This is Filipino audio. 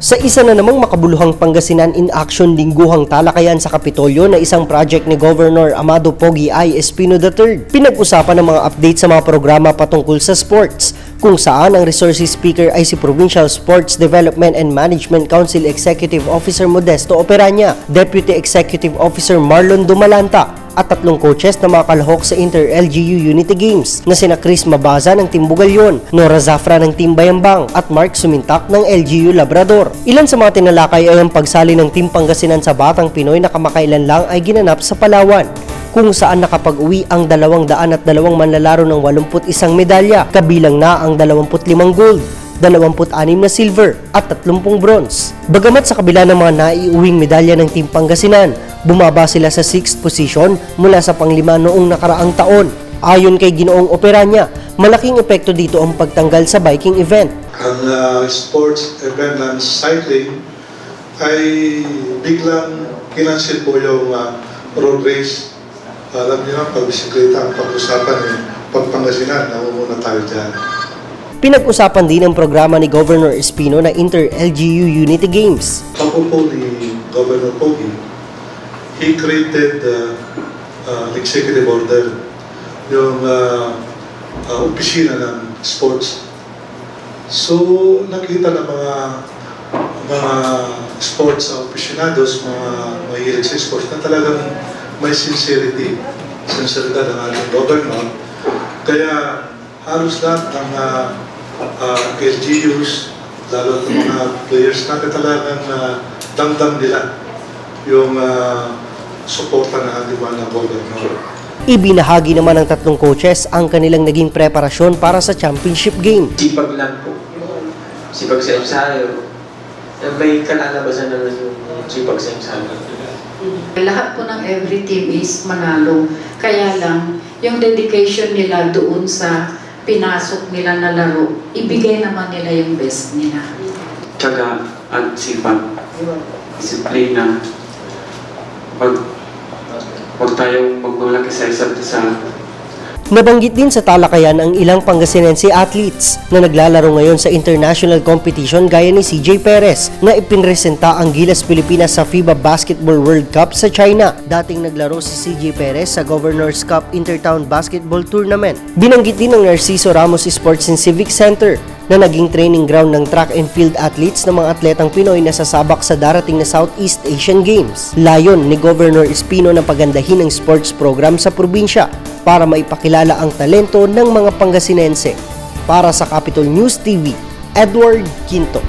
Sa isa na namang makabuluhang Pangasinan in Action lingguhang talakayan sa Kapitolyo na isang project ni Governor Amado Pogi I. Espino III, pinag-usapan ng mga update sa mga programa patungkol sa sports, kung saan ang resources speaker ay si Provincial Sports Development and Management Council Executive Officer Modesto Operanya, Deputy Executive Officer Marlon Dumalanta, at tatlong coaches na mga kalahok sa Inter-LGU Unity Games na sina Chris Mabaza ng Team Bugalyon, Nora Zafra ng Team Bayambang at Mark Sumintak ng LGU Labrador. Ilan sa mga tinalakay ay ang pagsali ng Team Pangasinan sa Batang Pinoy na kamakailan lang ay ginanap sa Palawan, kung saan nakapag-uwi ang 202 manlalaro ng 81 medalya, kabilang na ang 25 gold, 26 na silver at 30 bronze. Bagamat sa kabila ng mga naiuwing medalya ng Team Pangasinan, bumaba sila sa 6th position mula sa panglima noong nakaraang taon. Ayon kay Ginoong Operanya, malaking epekto dito ang pagtanggal sa biking event. Ang sports event ng cycling ay biglang kinansil po yung road race. Alam niyo na, pag-bisikleta ang pag-usapan pag Pangasinan, naumuna tayo dyan. Pinag-usapan din ang programa ni Governor Espino na Inter-LGU Unity Games. Ako po ni Governor Pogi, he created an executive order, yung opisina ng sports. So, nakita ng mga sports opisinados, mga mahilig sa sports, na talagang may sinceridad ng ating governor. Kaya halos lahat ng LGUs, lalo ng mga players natin, talagang damdam nila yung suporta ng ating mga governor. Ibinahagi naman ng tatlong coaches ang kanilang naging preparasyon para sa championship game. Sipag lang po. Sipag sa ensayo. May kalalabasan naman yung sipag sa ensayo. Lahat po ng every team is manalo. Kaya lang, yung dedication nila doon sa pinasok nila na laro, ibigay naman nila yung best nila. Tiyaga at sipag. Disiplina. Huwag tayong magmalaki sa isa't isa. Nabanggit din sa talakayan ang ilang Pangasinense athletes na naglalaro ngayon sa international competition gaya ni CJ Perez na ipinresenta ang Gilas Pilipinas sa FIBA Basketball World Cup sa China. Dating naglaro si CJ Perez sa Governor's Cup Intertown Basketball Tournament. Binanggit din ng Narciso Ramos Sports and Civic Center na naging training ground ng track and field athletes ng mga atletang Pinoy na sasabak sa darating na Southeast Asian Games. Layon ni Governor Espino na pagandahin ang sports program sa probinsya para maipakilala ang talento ng mga Pangasinense. Para sa Capitol News TV, Edward Quinto.